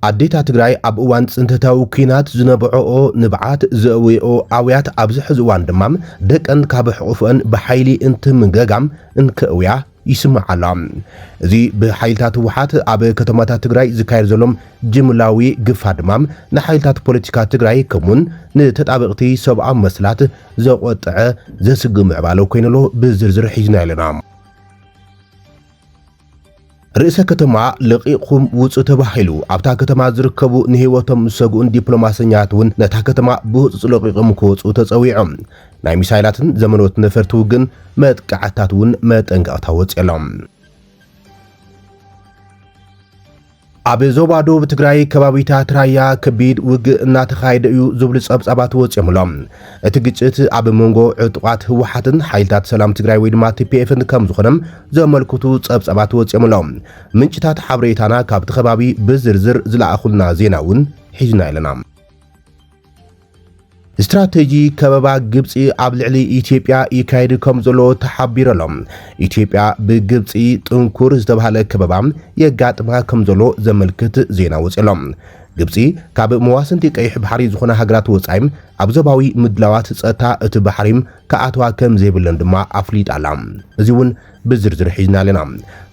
አዴታት ትግራይ ኣብ እዋን ጽንተታዊ ኩናት ዝነበዖ ንብዓት ዘእውኦ ኣውያት ኣብ ዝሕዚ እዋን ድማ ደቀን ካብ ሕቑፈን ብሓይሊ እንትምገጋም እንከእውያ ይስምዓላ። እዚ ብሓይልታት ህወሓት ኣብ ከተማታት ትግራይ ዝካየድ ዘሎም ጅምላዊ ግፋ ድማ ንሓይልታት ፖለቲካ ትግራይ ከምኡን ንተጣበቕቲ ሰብኣዊ መስላት ዘቆጥዐ ዘስግም ምዕባለ ኮይኑሎ ብዝርዝር ሒዝና ኣለና። ርእሰ ከተማ ለቂቕኩም ውፅእ ተባሂሉ ኣብታ ከተማ ዝርከቡ ንህይወቶም ዝሰግኡን ዲፕሎማሰኛት እውን ነታ ከተማ ብህፁፅ ለቂቖም ክወፁ ተፀዊዖም ናይ ሚሳይላትን ዘመኖት ነፈርቲ ውግን መጥቃዕታት እውን መጠንቀቕታ ወፅሎም። ኣብ ዞባ ደቡብ ትግራይ ከባቢታት ራያ ከቢድ ውግእ እናተኻየደ እዩ ዝብሉ ጸብጻባት ወፅዮምሎም። እቲ ግጭት ኣብ መንጎ ዕጡቓት ህወሓትን ሓይልታት ሰላም ትግራይ ወይ ድማ TPF-ን ከም ዝኾነም ዘመልክቱ ጸብጻባት ወፅዮምሎም። ምንጭታት ሓበሬታና ካብቲ ከባቢ ብዝርዝር ዝለኣኹልና ዜና እውን ሒዝና ኣለና። استراتيجي كبابا ግብፂ ኣብ ልዕሊ ኢትዮጵያ ይካየድ ከም ዘሎ ተሓቢረሎም። ኢትዮጵያ ብግብፂ ጥንኩር ዝተባሃለ ከበባ የጋጥማ ከም ዘሎ ዘመልክት ዜና ወፅሎም። ግብፂ ካብ መዋስንቲ ቀይሕ ባሕሪ ዝኾነ ሃገራት ወፃይም ኣብ ዞባዊ ምድላዋት ጸጥታ እቲ ባሕሪም ከኣትዋ ከም ዘይብለን ድማ ኣፍሊጣላ። እዚ እውን ብዝርዝር ሒዝና ኣለና።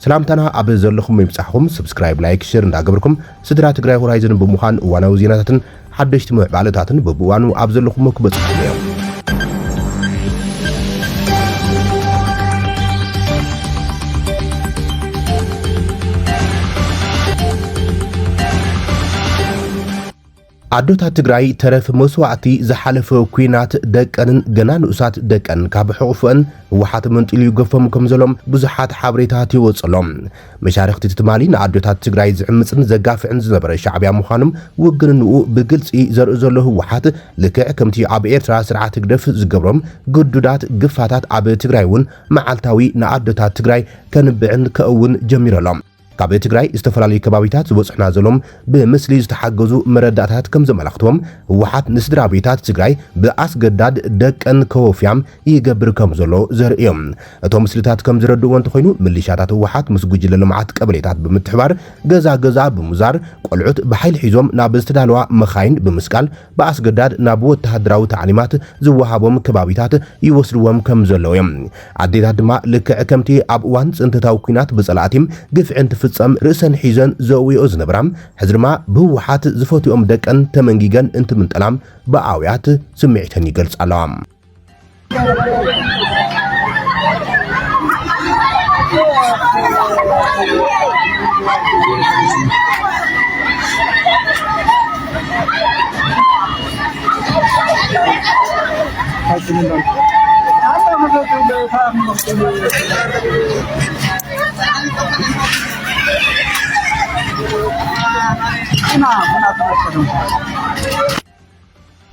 ሰላምታና ኣብ ዘለኹም ይብጻሕኩም ሰብስክራይብ ላይክ ሼር እንዳገበርኩም ስድራ ትግራይ ሆራይዘን ብምዃን እዋናዊ ዜናታትን ሓደሽቲ ምዕባለታትን በብዋኑ ኣብ ዘለኹም ክበጽሑ እዮም። ኣዶታት ትግራይ ተረፍ መስዋዕቲ ዝሓለፈ ኩናት ደቀንን ገና ንኡሳት ደቀን ካብ ሕቑፈን ህወሓት መንጢሉ ይገፈሙ ከም ዘሎም ብዙሓት ሓበሬታት ይወፅሎም። መሻርክቲ ትማሊ ንኣዶታት ትግራይ ዝዕምፅን ዘጋፍዕን ዝነበረ ሻዕብያ ምዃኖም ውግንንኡ ብግልፂ ዘርኢ ዘሎ ህወሓት ልክዕ ከምቲ ኣብ ኤርትራ ስርዓት ግደፍ ዝገብሮም ግዱዳት ግፋታት ኣብ ትግራይ እውን መዓልታዊ ንኣዶታት ትግራይ ከንብዕን ከእውን ጀሚረሎም። ካብ ትግራይ ዝተፈላለዩ ከባቢታት ዝበፅሕና ዘሎም ብምስሊ ዝተሓገዙ መረዳእታት ከም ዘመላኽትዎም ህወሓት ንስድራ ቤታት ትግራይ ብኣስገዳድ ደቀን ከወፍያም ይገብር ከም ዘሎ ዘርእዮም። እቶም ምስልታት ከም ዝረድእዎ እንተኮይኑ ምልሻታት ህወሓት ምስ ጉጅለ ልምዓት ቀበሌታት ብምትሕባር ገዛ ገዛ ብምዛር ቆልዑት ብሓይሊ ሒዞም ናብ ዝተዳለዋ መኻይን ብምስቃል ብኣስገዳድ ናብ ወተሃደራዊ ታዕሊማት ዝወሃቦም ከባቢታት ይወስድዎም ከም ዘለዎ እዮም። ኣዴታት ድማ ልክዕ ከምቲ ኣብ እዋን ጽንተታዊ ኩናት ብጸላእቲም ግፍዕን ፍጸም ርእሰን ሒዘን ዘውዮ ዝነበራም ሕዚ ድማ ብህወሓት ዝፈትዮም ደቀን ተመንጊገን እንትምንጠላም ብኣውያት ስምዒተን ይገልጻለዋ።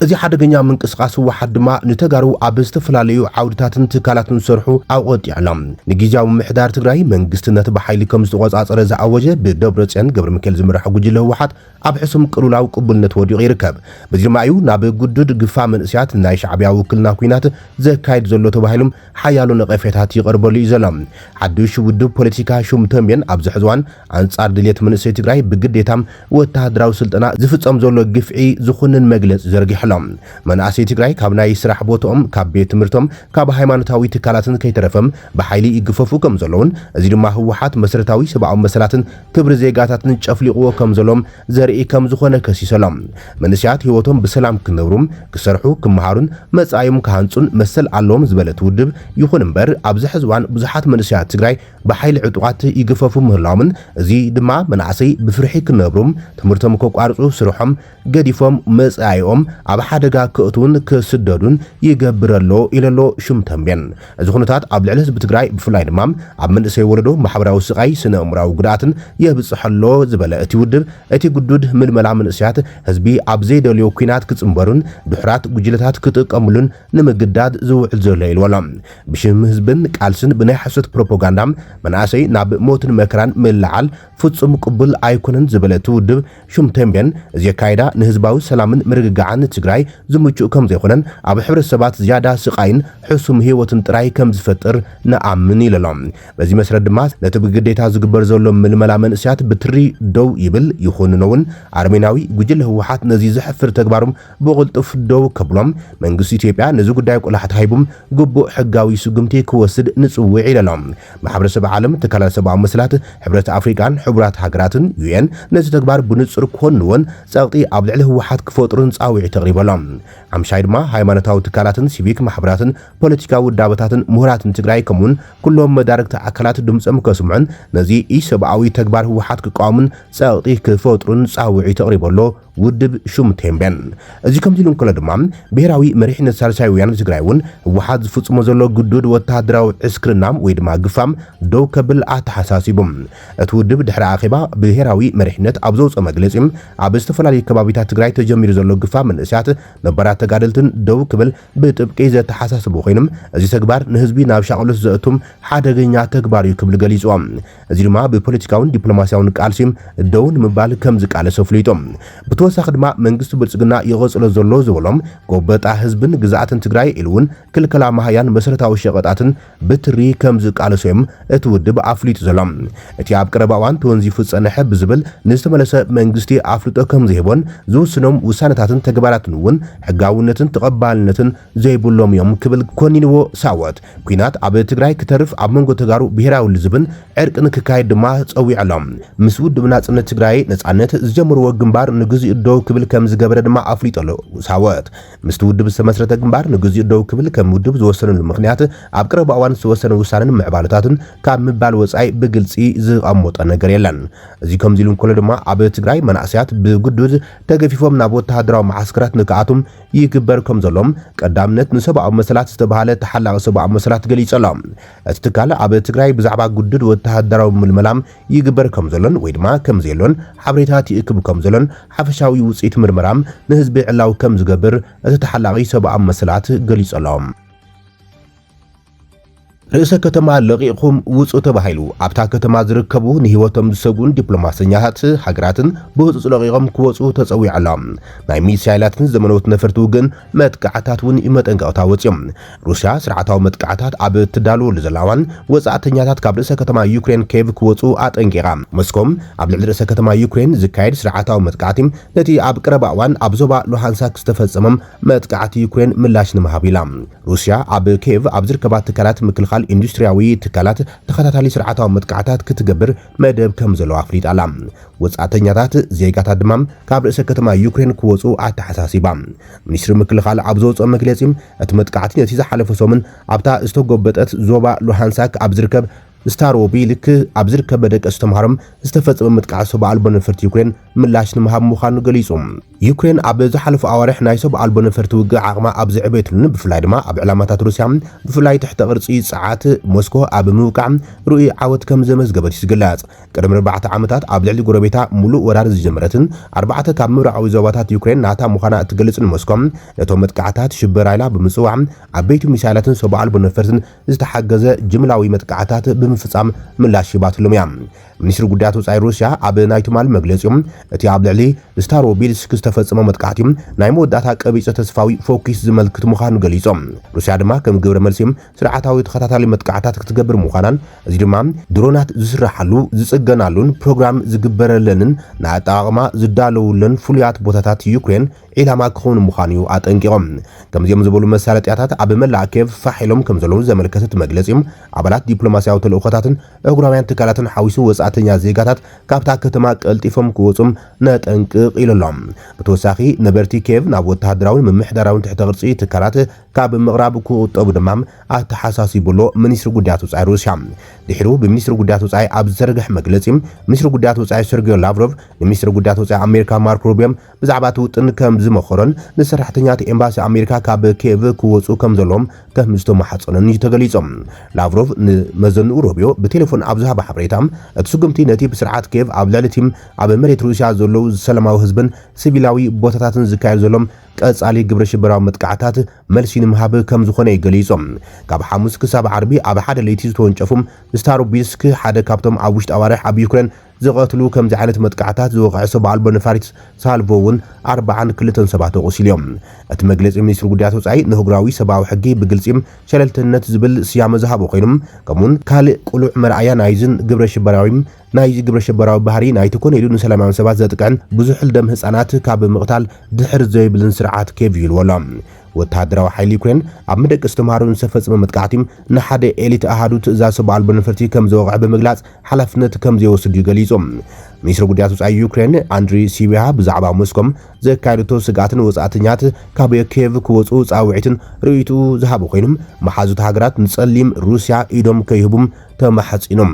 እዚ ሓደገኛ ምንቅስቃስ ህወሓት ድማ ንተጋሩ ኣብ ዝተፈላለዩ ዓውድታትን ትካላትን ዝሰርሑ ኣቆጢዕሎም። ንግዜያዊ ምሕዳር ትግራይ መንግስትነት ብሓይሊ ከም ዝተቆጻጸረ ዝኣወጀ ብደብረጽዮን ገብረ ሚካኤል ዝምራሕ ጉጅለ ህወሓት ኣብ ሕሱም ቅሉላዊ ቅቡልነት ወዲቑ ይርከብ። በዚ ድማ እዩ ናብ ጉዱድ ግፋ መንእስያት ናይ ሻዕብያ ውክልና ኩናት ዘካይድ ዘሎ ተባሂሎም ሓያሎ ነቐፌታት ይቐርበሉ እዩ ዘሎ። ሓድሽ ውድብ ፖለቲካ ሹም ተንቤን ኣብ ዝሕዝዋን ኣንጻር ድሌት መንእሰይ ትግራይ ብግዴታም ወተሃደራዊ ስልጠና ዝፍጸም ዘሎ ግፍዒ ዝኹንን መግለጽ ዘርጊሑ መናእሰይ ትግራይ ካብ ናይ ስራሕ ቦታኦም ካብ ቤት ትምህርቶም ካብ ሃይማኖታዊ ትካላትን ከይተረፈም ብሓይሊ ይግፈፉ ከም ዘለውን እዚ ድማ ህወሓት መሰረታዊ ሰብኣዊ መሰላትን ክብሪ ዜጋታትን ጨፍሊቕዎ ከም ዘሎም ዘርኢ ከም ዝኾነ ከሲሰሎም። መንእስያት ህይወቶም ብሰላም ክነብሩም ክሰርሑ ክመሃሩን መጻዮም ክሃንጹን መሰል ኣለዎም ዝበለት ውድብ ይኹን እምበር ኣብዚ ሕዚ እዋን ብዙሓት መንእስያት ትግራይ ብሓይሊ ዕጡቓት ይግፈፉ ምህላዎምን እዚ ድማ መናእሰይ ብፍርሒ ክነብሩም ትምህርቶም ከቋርጹ ስርሖም ገዲፎም መጻዮም ኣብ ሓደጋ ክእቱን ክስደዱን ይገብረሎ ኢለሎ ሹም ተንቤን። እዚ ኩነታት ኣብ ልዕሊ ህዝቢ ትግራይ ብፍላይ ድማ ኣብ መንእሰይ ወለዶ ማሕበራዊ ስቃይ ስነ እምራዊ ጉድኣትን የብፅሐሎ ዝበለ እቲ ውድብ እቲ ጉዱድ ምልመላ መንእስያት ህዝቢ ኣብ ዘይደልዮ ኩናት ክጽምበሩን ድሕራት ጉጅለታት ክጥቀሙሉን ንምግዳድ ዝውዕል ዘሎ ኢልወሎም። ብሽም ህዝብን ቃልስን ብናይ ሓሶት ፕሮፓጋንዳ መናእሰይ ናብ ሞትን መከራን ምልዓል ፍጹም ቅቡል ኣይኮነን ዝበለ እቲ ውድብ ሹም ተንቤን እዚ ኣካይዳ ንህዝባዊ ሰላምን ምርግጋዕን ትግራይ ትግራይ ዝምቹእ ከም ዘይኮነን ኣብ ሕብረተሰባት ዝያዳ ስቃይን ሕሱም ህይወትን ጥራይ ከም ዝፈጥር ነኣምን ኢሎም በዚ መሰረት ድማ ነቲ ብግዴታ ዝግበር ዘሎ ምልመላ መንእስያት ብትሪ ደው ይብል ይኹንነውን አርሜናዊ ጉጅለ ህወሓት ነዚ ዝሕፍር ተግባሩም ብቕልጡፍ ደው ከብሎም መንግስቲ ኢትዮጵያ ነዚ ጉዳይ ቁልሓት ሃይቡም ግቡእ ሕጋዊ ስጉምቲ ክወስድ ንጽውዕ ኢሎም ማሕበረሰብ ዓለም ትካላት ሰብኣዊ መስላት ሕብረት አፍሪካን ሕቡራት ሃገራትን ዩኤን ነዚ ተግባር ብንጹር ክኾንዎን ጸቕጢ ኣብ ልዕሊ ህወሓት ክፈጥሩን ጻውዒ ተቕሪበሎም ዓምሻይ ድማ ሃይማኖታዊ ትካላትን ሲቪክ ማሕበራትን ፖለቲካዊ ውዳበታትን ምሁራትን ትግራይ ከምኡን ኩሎም መዳርግቲ ኣካላት ድምፆም ከስምዑን ነዚ ኢሰብኣዊ ተግባር ህወሓት ክቃወሙን ጸቕጢ ክፈጥሩን ጻውዒ ተቕሪበሎ ውድብ ሹም ቴምቤን እዚ ከምዚ ኢሉ እንከሎ ድማ ብሄራዊ መሪሕነት ሳልሳይ ወያነ ትግራይ እውን ህወሓት ዝፍጽሞ ዘሎ ግዱድ ወተሃደራዊ ዕስክርና ወይ ድማ ግፋም ደው ከብል ኣተሓሳሲቦም እቲ ውድብ ድሕሪ ኣኼባ ብሄራዊ መሪሕነት ኣብ ዘውፅኦ መግለፂ ኣብ ዝተፈላለዩ ከባቢታት ትግራይ ተጀሚሩ ዘሎ ግፋም መንእስያት ነባራት ተጋደልትን ደው ክብል ብጥብቂ ዘተሓሳስቡ ኮይኖም እዚ ተግባር ንህዝቢ ናብ ሻቅሎት ዘእቱም ሓደገኛ ተግባር እዩ ክብል ገሊፆም እዚ ድማ ብፖለቲካውን ዲፕሎማስያውን ቃልሲ ደው ንምባል ከም ዝቃለሰ ፍሊጦም ብተወሳኺ ድማ መንግስቲ ብልጽግና ይቐጽሎ ዘሎ ዝበሎም ጎበጣ ህዝብን ግዛኣትን ትግራይ ኢሉውን ክልከላ ማህያን መሰረታዊ ሸቐጣትን ብትሪ ከም ዝቃለሶም እቲ ውድብ ኣፍሊጡ ዘሎም እቲ ኣብ ቀረባ እዋን ተወንዚፉ ጸንሐ ብዝብል ንዝተመለሰ መንግስቲ ኣፍልጦ ከም ዝህቦን ዝውስኖም ውሳነታትን ተግባራትን እውን ሕጋውነትን ተቐባልነትን ዘይብሎም እዮም ክብል ኮኒንዎ ሳወት ኩናት ኣብ ትግራይ ክተርፍ ኣብ መንጎ ተጋሩ ብሄራዊ ልዝብን ዕርቅን ክካየድ ድማ ጸዊዖሎም ምስ ውድብ ናጽነት ትግራይ ነጻነት ዝጀመርዎ ግንባር ንግዚኡ ደው ክብል ከም ዝገበረ ድማ ኣፍሊጦሎ ሳወት ምስቲ ውድብ ዝተመስረተ ግንባር ንግዚኡ ደው ክብል ከም ውድብ ዝወሰነሉ ምክንያት ኣብ ቀረባ እዋን ዝተወሰነ ውሳነን ምዕባለታትን ካብ ምባል ወጻኢ ብግልጺ ዝቐመጠ ነገር የለን እዚ ከምዚ ኢሉ እንከሎ ድማ ኣብ ትግራይ መናእስያት ብግዱድ ተገፊፎም ናብ ወተሃደራዊ ማዓስከራት ንክኣቱም ይግበር ከም ዘሎም ቀዳምነት ንሰብኣዊ መሰላት ዝተባሃለ ተሓላቂ ሰብኣዊ መሰላት ገሊጸሎም እቲ ትካል ኣብ ትግራይ ብዛዕባ ጉዱድ ወተሃደራዊ ምልመላም ይግበር ከም ዘሎን ወይ ድማ ከም ዘሎን ሓበሬታት ይእክብ ከም ዘሎን ሓፈሻዊ ውጽኢት ምርመራም ንህዝቢ ዕላው ከም ዝገብር እቲ ተሓላቂ ሰብኣዊ መሰላት ገሊጸሎም ርእሰ ከተማ ለቂኹም ውጹእ ተባሂሉ ኣብታ ከተማ ዝርከቡ ንህይወቶም ዝሰጉን ዲፕሎማስያታት ሃገራትን ብህፁፅ ለቂቖም ክወፁ ተጸዊዖሎም ናይ ሚሳይላትን ዘመነዎት ነፈርቲ ውግን መጥቃዕታት እውን ይመጠንቀቕታ ወፅዮም ሩስያ ስርዓታዊ መጥቃዕታት ኣብ ትዳልወሉ ዘላዋን ወጻእተኛታት ካብ ርእሰ ከተማ ዩክሬን ኬቭ ክወፁ ኣጠንቂቓ ሞስኮም ኣብ ልዕሊ ርእሰ ከተማ ዩክሬን ዝካየድ ስርዓታዊ መጥቃዕቲ ነቲ ኣብ ቀረባ እዋን ኣብ ዞባ ሉሃንሳክ ዝተፈጸመም መጥቃዕቲ ዩክሬን ምላሽ ንምሃብ ኢላ ሩስያ ኣብ ኬቭ ኣብ ዝርከባ ትካላት ምክልኻል ኢንዱስትሪያዊ ትካላት ተኸታታሊ ስርዓታዊ መጥቃዕታት ክትገብር መደብ ከም ዘሎ ኣፍሊጣላ ወጻእተኛታት ዜጋታት ድማ ካብ ርእሰ ከተማ ዩክሬን ክወፁ ኣተሓሳሲባ ሚኒስትሪ ምክልኻል ኣብ ዘውፅኦ መግለጺ እቲ መጥቃዕቲ ነቲ ዝሓለፈ ሰሙን ኣብታ ዝተጎበጠት ዞባ ሉሃንሳክ ኣብ ዝርከብ ስታሮቢልክ ኣብ ዝርከብ ደቀስ ተምሃሮም ዝተፈጸመ መጥቃዕቲ ሰብኣዊ ኣልቦ ነፈርቲ ዩክሬን ምላሽ ንምሃብ ምዃኑ ገሊጹ ዩክሬን ኣብ ዝሓለፈ ኣዋርሕ ናይ ሰብኣዊ ኣልቦ ነፈርቲ ውግእ ዓቕማ ኣብ ዝዕበየትሉን ብፍላይ ድማ ኣብ ዕላማታት ሩስያ ብፍላይ ትሕቲ ቅርጺ ጸዓት ሞስኮ ኣብ ምውቃዕ ርኡይ ዓወት ከም ዘመዝገበት ይዝግለጽ ቅድሚ 4 ዓመታት ኣብ ልዕሊ ጎረቤታ ሙሉእ ወራር ዝጀመረትን 4 ካብ ምብራቃዊ ዞባታት ዩክሬን ናታ ምዃና እትገልጽን ሞስኮ ነቶም መጥቃዕታት ሽበራ ኢላ ብምጽዋዕ ዓበይቲ ሚሳይላትን ሰብኣዊ ኣልቦ ነፈርትን ዝተሓገዘ ጅምላዊ መጥቃዕታት ብምፍጻም ምላሽ ይባትሎም እያ ሚኒስትሪ ጉዳያት ወጻኢ ሩስያ ኣብ ናይ ትማል መግለጺኦም እቲ ኣብ ልዕሊ ስታሮቢልስክ ዝተፈጸመ መጥቃዕቲ ናይ መወዳእታ ቀቢጸ ተስፋዊ ፎኩስ ዝመልክት ምዃኑ ገሊጾም ሩስያ ድማ ከም ግብረ መልሲም ስርዓታዊ ተኸታታሊ መጥቃዕታት ክትገብር ምዃናን እዚ ድማ ድሮናት ዝስራሓሉ ዝጽገናሉን ፕሮግራም ዝግበረለንን ናይ ኣጠቓቕማ ዝዳለውለን ፍሉያት ቦታታት ዩክሬን ኢላማ ክኾኑ ምዃኑ ኣጠንቂቖም ከምዚኦም ዝበሉ መሳለጥያታት ኣብ መላእ ኬቭ ፋሒሎም ከም ዘለዉ ዘመልከተት መግለጺ ኣባላት ዲፕሎማስያዊ ተልእኾታትን እጉራውያን ትካላትን ሓዊሱ ወጻእተኛ ዜጋታት ካብታ ከተማ ቀልጢፎም ክወጹም ነጠንቅቕ ኢሎም ብተወሳኺ ነበርቲ ኬቭ ናብ ወተሃደራውን ምምሕዳራውን ትሕተ ቅርጺ ትካላት ካብ ምቕራብ ክቁጠቡ ድማ ኣተሓሳሲብሎ ሚኒስትሪ ጉዳያት ወጻኢ ሩስያ ድሕሩ ብሚኒስትሪ ጉዳያት ወጻኢ ኣብ ዝዘርግሕ መግለጺ ሚኒስትሪ ጉዳያት ወጻኢ ሰርጌይ ላቭሮቭ ንሚኒስትሪ ጉዳያት ወጻኢ ኣሜሪካ ማርኮ ሩቢዮ ብዛዕባ ትውጥን ከም ዝመኸሮን ንሰራሕተኛታት ኤምባሲ ኣሜሪካ ካብ ኬቭ ክወጹ ከም ዘሎም ከም ዝተማሓጸኑን ተገሊጾም ላቭሮቭ ንመዘንኡ ሩቢዮ ብቴሌፎን ኣብ ዝሃበ ሓበሬታ እቲ ስጉምቲ ነቲ ብስርዓት ኬቭ ኣብ ልዕሊ ቲም ኣብ መሬት ሩስያ ዘለዉ ሰላማዊ ህዝብን ሲቪላዊ ቦታታትን ዝካየድ ዘሎም ቀጻሊ ግብረ ሽበራዊ መጥቃዕታት መልሲ ንምሃብ ከም ዝኾነ ይገሊጾም ካብ ሐሙስ ክሳብ ዓርቢ ኣብ ሓደ ለይቲ ዝተወንጨፉም ስታሮቢስክ ሓደ ካብቶም ኣብ ውሽጢ ኣዋርሕ ኣብ ዩክሬን ዝቐትሉ ከምዚ ዓይነት መጥቃዕታት ዝወቕዐ ሰብ ኣልቦ ነፋሪት ሳልቮ እውን 42 ሰባት ቆሲሎም እቲ መግለጺ ሚኒስትሪ ጉዳያት ወጻኢ ንህጉራዊ ሰብኣዊ ሕጊ ብግልጺ ሸለልትነት ዝብል ስያመ ዝሃቦ ኮይኖም ከምኡን ካልእ ቁሉዕ መርኣያ ናይዝን ግብረ ሽበራዊ ባህሪ ናይቲ ኮነ ኢሉ ንሰላማዊ ሰባት ዘጥቅዕን ብዙሕ ደም ህፃናት ካብ ምቕታል ድሕር ዘይብልን ስርዓት ኬቭ ይልወሎ ወታደራዊ ሓይሊ ዩክሬን ኣብ መደቀስ ተምሃሮ ዝተፈጸመ መጥቃዕቲ ንሓደ ኤሊት ኣሃዱ ትእዛዝ ሰብ ኣልቦ ነፈርቲ ከም ዘወቕዐ ብምግላጽ ሓላፍነት ከም ዘይወስዱ ገሊጾም ሚኒስትሪ ጉዳያት ወጻኢ ዩክሬን አንድሪ ሲቢሃ ብዛዕባ ሞስኮም ዘካየደቶ ስጋትን ወጻእተኛት ካብ ኬቭ ክወጹ ጻውዒትን ርእይቱ ዝሃቡ ኮይኖም መሓዙት ሃገራት ንጸሊም ሩስያ ኢዶም ከይህቡም ተማሕጺኖም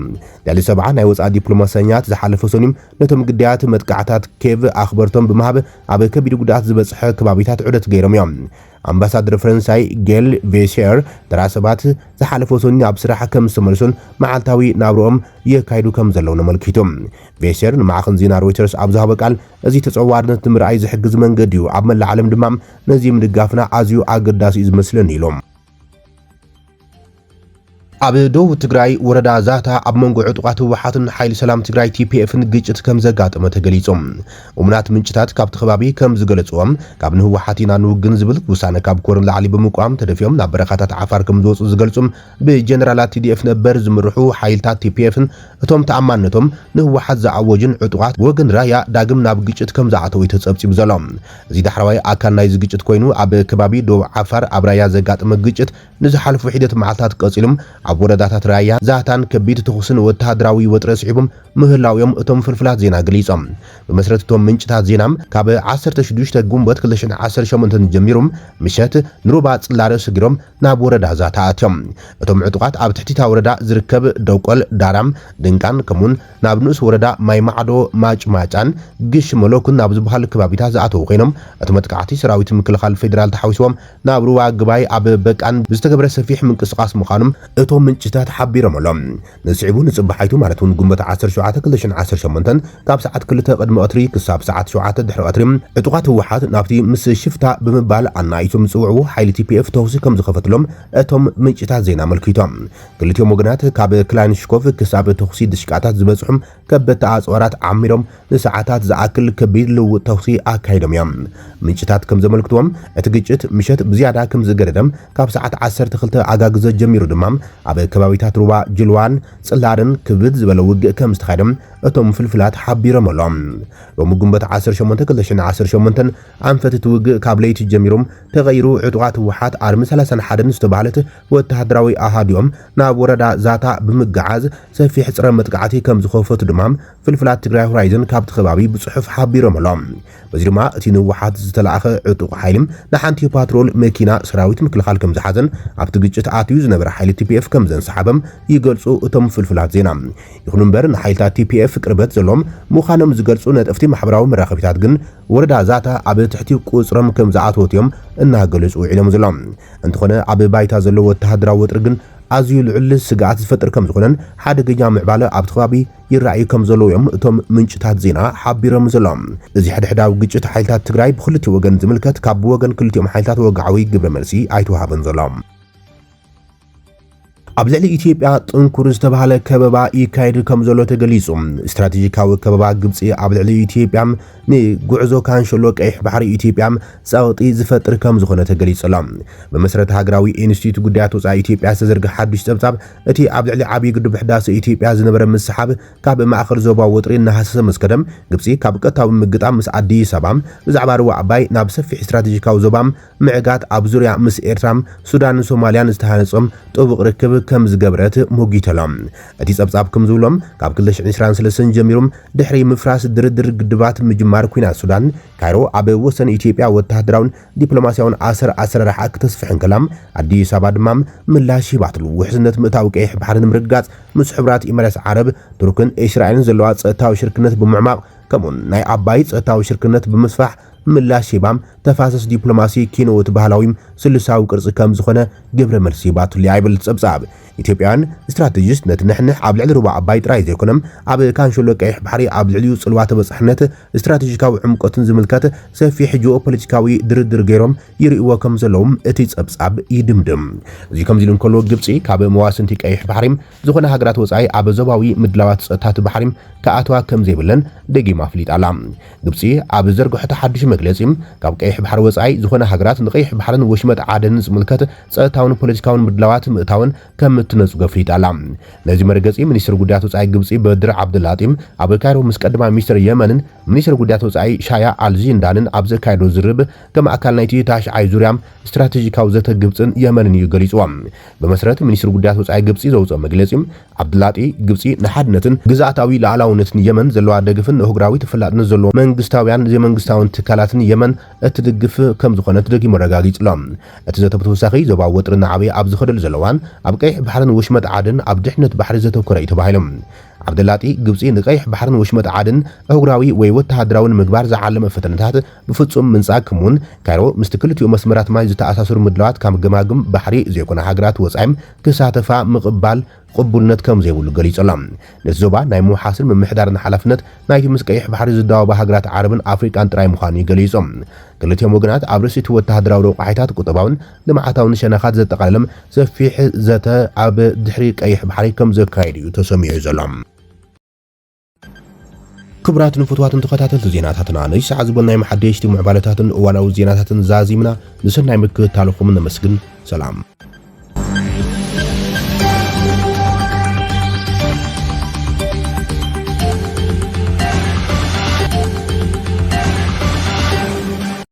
ልዕሊ 70 ናይ ወጻኢ ዲፕሎማስያኛት ዝሓለፈ ሰኒም ነቶም ግዳያት መጥቃዕታት ኬቭ ኣኽበርቶም ብምሃብ ኣብ ከቢድ ጉዳት ዝበጽሐ ከባቢታት ዑደት ገይሮም እዮም ኣምባሳደር ፈረንሳይ ጌል ቬሴር ደራሰባት ዝሓለፈ ሰኒ ኣብ ስራሕ ከም ዝተመልሱን መዓልታዊ ናብሮኦም የካይዱ ከም ዘለውን ኣመልኪቶም ቬሴር ንማዕኸን ዜና ሮይተርስ ኣብ ዝሃበ ቃል እዚ ተጸዋርነት ንምርኣይ ዝሕግዝ መንገዲ እዩ ኣብ መላእ ዓለም ድማ ነዚ ምድጋፍና ኣዝዩ ኣገዳሲ እዩ ዝመስለኒ ኢሎም ኣብ ደቡብ ትግራይ ወረዳ ዛታ ኣብ መንጎ ዕጡቃት ህወሓትን ሓይሊ ሰላም ትግራይ ቲፒኤፍን ግጭት ከም ዘጋጠመ ተገሊጾም እሙናት ምንጭታት ካብቲ ከባቢ ከም ዝገለጽዎም ካብ ንህወሓት ኢና ንውግን ዝብል ውሳነ ካብ ኮርን ላዕሊ ብምቋም ተደፊኦም ናብ በረኻታት ዓፋር ከም ዝወፁ ዝገልጹም ብጀነራላት ቲዲኤፍ ነበር ዝምርሑ ሓይልታት ቲፒኤፍን እቶም ተኣማንነቶም ንህወሓት ዝዓወጅን ዕጡቃት ወገን ራያ ዳግም ናብ ግጭት ከም ዝኣተው ተጸብጺቡ ዘሎ እዚ ዳሕራዋይ ኣካል ናይ ዝግጭት ኮይኑ ኣብ ከባቢ ደቡብ ዓፋር ኣብ ራያ ዘጋጠመ ግጭት ንዝሓለፉ ሒደት መዓልታት ቀጺሎም ኣብ ወረዳታት ራያ ዛታን ከቢድ ትኹስን ወተሃደራዊ ወጥረ ስዒቦም ምህላውዮም እቶም ፍልፍላት ዜና ገሊጾም ብመሰረት እቶም ምንጭታት ዜናም ካብ 16 ጉንበት 2018 ጀሚሮም ምሸት ንሩባ ጽላረ ስጊሮም ናብ ወረዳ ዛታ ኣትዮም እቶም ዕጡቃት ኣብ ትሕቲታ ወረዳ ዝርከብ ደውቆል ዳራም ድንቃን ከምኡን ናብ ንኡስ ወረዳ ማይ ማዕዶ ማጭማጫን ግሽ መሎኩን ናብ ዝበሃል ከባቢታት ዝኣተው ኮይኖም እቲ መጥቃዕቲ ሰራዊት ምክልኻል ፌደራል ተሓዊሶም ናብ ሩባ ግባይ ኣብ በቃን ብዝተገብረ ሰፊሕ ምንቅስቃስ ምዃኖም እቶም ምንጭታት ሓቢሮም ኣሎም ንስዒቡ ንጽባሓይቱ ማለት እውን ጉንበት 17 2018 ካብ ሰዓት 2 ቅድሚ ቀትሪ ክሳብ ሰዓት 7 ድሕሪ ቀትሪ ዕጡቃት ህወሓት ናብቲ ምስ ሽፍታ ብምባል ኣናይቶም ዝጽውዑ ሓይሊ ቲፒኤፍ ተውሲ ከም ዝኸፈትሎም እቶም ምንጭታት ዜና መልኪቶም ክልቲኦም ወገናት ካብ ክላንሽኮቭ ክሳብ ተውሲ ድሽቃታት ዝበጽሑም ከበድቲ ኣጽዋራት ዓሚሮም ንሰዓታት ዝኣክል ከቢድ ልውውጥ ተውሲ ኣካይዶም እዮም ምንጭታት ከም ዘመልክትዎም እቲ ግጭት ምሸት ብዝያዳ ከም ዝገደደም ካብ ሰዓት 12 ኣጋግዘ ጀሚሩ ድማ ኣብ ከባቢታት ሩባ ጅልዋን ጽላርን ክብድ ዝበለ ውግእ ከም ዝተኻየደም እቶም ፍልፍላት ሓቢሮም ኣሎም ሎሚ ጉንበት 18 2018 ኣንፈት እቲ ውግእ ካብ ለይቲ ጀሚሮም ተغይሩ ዕጡቃት ህወሓት ኣርሚ 31 ዝተባሃለት ወተሃደራዊ ኣሃዲኦም ናብ ወረዳ ዛታ ብምግዓዝ ሰፊሕ ጽረ መጥቃዕቲ ከም ዝኸፈቱ ድማ ፍልፍላት ትግራይ ሆራይዘን ካብቲ ከባቢ ብጽሑፍ ሓቢሮም ኣሎም በዚ ድማ እቲ ንህወሓት ዝተላኣኸ ዕጡቕ ሓይሊ ንሓንቲ ፓትሮል መኪና ሰራዊት ምክልኻል ከም ዝሓዘን ኣብቲ ግጭት ኣትዩ ዝነበረ ሓይሊ ቲፒኤፍ ከም ዘንሰሓበም ይገልጹ እቶም ፍልፍላት ዜና ይኹን እምበር ንሓይልታት ቲፒኤፍ ቅርበት ዘሎም ምዃኖም ዝገልጹ ነጠፍቲ ማሕበራዊ መራኸቢታት ግን ወረዳ ዛታ ኣብ ትሕቲ ቁጽሮም ከም ዝኣተወት እዮም እናገለጹ ውዒሎም ዘሎም እንተኾነ ኣብ ባይታ ዘሎ ወተሃደራዊ ወጥሪ ግን ኣዝዩ ልዑል ስጋኣት ዝፈጥር ከም ዝኾነን ሓደገኛ ምዕባለ ኣብቲ ከባቢ ይረኣዩ ከም ዘለዉ እዮም እቶም ምንጭታት ዜና ሓቢሮም ዘሎም እዚ ሕድሕዳዊ ግጭት ሓይልታት ትግራይ ብክልቲኡ ወገን ዝምልከት ካብ ወገን ክልቲኦም ሓይልታት ወግዓዊ ግብረ መልሲ ኣይተዋሃበን ዘሎም ኣብ ልዕሊ ኢትዮጵያ ጥንኩር ዝተባሃለ ከበባ ይካየድ ከም ዘሎ ተገሊጹ ስትራቴጂካዊ ከበባ ግብጺ ኣብ ልዕሊ ኢትዮጵያ ንጉዕዞ ካንሸሎ ቀይሕ ባሕሪ ኢትዮጵያ ጻውጢ ዝፈጥር ከም ዝኾነ ተገሊጹ ኣሎ ብመሰረት ሃገራዊ ኢንስቲትዩት ጉዳያት ወጻኢ ኢትዮጵያ ዝተዘርግሐ ሓዱሽ ጸብጻብ እቲ ኣብ ልዕሊ ዓብዪ ግድብ ሕዳሴ ኢትዮጵያ ዝነበረ ምስሓብ ካብ ማእኸል ዞባ ወጥሪ ናሃሰ መስከደም ግብጺ ካብ ቀጥታዊ ምግጣም ምስ ኣዲስ ኣበባ ብዛዕባ ሩባ ዓባይ ናብ ሰፊሕ ስትራቴጂካዊ ዞባ ምዕጋት ኣብ ዙርያ ምስ ኤርትራ ሱዳን ሶማልያን ዝተሃነጾም ጥቡቕ ርክብ ከም ዝገበረት ሞጊተሎም እቲ ጸብጻብ ከም ዝብሎም ካብ 2023 ጀሚሮም ድሕሪ ምፍራስ ድርድር ግድባት ምጅማር ኩናት ሱዳን ካይሮ ኣብ ወሰን ኢትዮጵያ ወተሃደራውን ዲፕሎማስያውን ኣሰራርሓ ክትስፍሕን ከላም ኣዲስ ኣበባ ድማ ምላሽ ይባትሉ ውሕስነት ምእታዊ ቀይሕ ባሕሪ ንምርጋጽ ምስ ሕብራት ኤሚሬትስ ዓረብ ቱርክን እስራኤልን ዘለዋ ጸጥታዊ ሽርክነት ብምዕማቕ ከምኡን ናይ ኣባይ ጸጥታዊ ሽርክነት ብምስፋሕ ምላሽ ሂባም ተፋሰስ ዲፕሎማሲ ኪኖት ባህላዊም ስልሳዊ ቅርጽ ከም ዝኾነ ግብረ መልሲ ባትሉ ይብል ጸብጻብ ኢትዮጵያን ስትራቴጂስት ነትነሕንሕ ኣብ ልዕሊ ሩባ ኣባይ ጥራይ ዘይኮነም ኣብ ካንሸሎ ቀይሕ ባሕሪ ኣብ ልዕሊኡ ጽልዋተ በጻሕነት ስትራቴጂካዊ ዕምቆትን ዝምልከት ሰፊሕ ጂኦፖለቲካዊ ድርድር ገይሮም ይርእዎ ከም ዘለዎም እቲ ጸብጻብ ይድምድም እዚ ከም ኢሉ እንከሎ ግብጺ ካብ መዋስንቲ ቀይሕ ባሕሪ ዝኾነ ሃገራት ወጻኢ ኣብ ዞባዊ ምድላዋት ጸጥታት ባሕሪ ከኣትዋ ከም ዘይብለን ደጊማ ኣፍሊጣላ ግብጺ ኣብ ዘርግሖታ ሓድሽ መግለጺ ካብ ቀይሕ ባሕሪ ወጻኢ ዝኾነ ሃገራት ንቀይሕ ባሕርን ወሽመጥ ዓደንን ዝምልከት ጸጥታውን ፖለቲካውን ምድላዋት ምእታውን ከም እትነጽጉ ኣፍሊጣላ ነዚ መርገጺ ሚኒስትር ጉዳያት ወጻኢ ግብጺ በድር ዓብድላጢም ኣብ ካይሮ ምስ ቀዳማ ሚኒስትር የመንን ሚኒስትር ጉዳያት ወጻኢ ሻያ አልዚንዳንን ኣብ ዘካይዶ ዝርብ ከም ኣካል ናይቲ ታሽዓይ ዙርያ ስትራቴጂካዊ ዘተ ግብጽን የመንን እዩ ገሊጽዎም በመሰረት ሚኒስትር ጉዳያት ወጻኢ ግብጺ ዘውጽኦ መግለጺ ዓብድላጢ ግብጺ ንሓድነትን ግዛኣታዊ ላዕላውነትን የመን ዘለዋ ደግፍን ህጉራዊ ተፈላጥነት ዘለዎ መንግስታውያን ዘመንግስታውን ትካላትን የመን እትድግፍ ከም ዝኾነ ደጊሙ ረጋጊጽሎም እቲ ዘተ ብተወሳኺ ዞባዊ ወጥሪና ዓበይ ኣብ ዝኸደል ዘለዋን ኣብ ቀይሕ ባሕርን ወሽመጥ ዓድን ኣብ ድሕነት ባሕሪ ዘተኮረ እዩ ተባሂሎም ዓብድላጢ ግብጺ ንቀይሕ ባሕርን ወሽመጥ ዓድን ህጉራዊ ወይ ወተሃደራዊ ምግባር ዝዓለመ ፈተነታት ብፍጹም ምንጻግ ከምኡን ካይሮ ምስ ክልቲኡ መስመራት ማይ ዝተኣሳሰሩ ምድላዋት ካብ ገማግም ባሕሪ ዘይኮነ ሃገራት ወጻኢም ክሳተፋ ምቕባል ቅቡልነት ከም ዘይብሉ ገሊጾሎም ነቲ ዞባ ናይ ምውሓስን ምምሕዳርን ሓላፍነት ናይቲ ምስ ቀይሕ ባሕሪ ዝዳወባ ሃገራት ዓረብን ኣፍሪቃን ጥራይ ምዃኑ ይገሊጾም ክልቲኦም ወገናት ኣብ ርእሲቲ ወተሃደራዊ ረቑሒታት ቁጠባውን ልምዓታውን ሸነኻት ዘጠቓለለም ሰፊሕ ዘተ ኣብ ድሕሪ ቀይሕ ባሕሪ ከም ዘካየድ እዩ ተሰሚዑ ዘሎ ክብራትን ፍትዋትን ተኸታተልቲ ዜናታትና ነዚ ሰዓት ዝበልናይ መሓደሽቲ ምዕባለታትን እዋናዊ ዜናታትን ዛዚምና ንሰናይ ምክትታልኩም ነመስግን ሰላም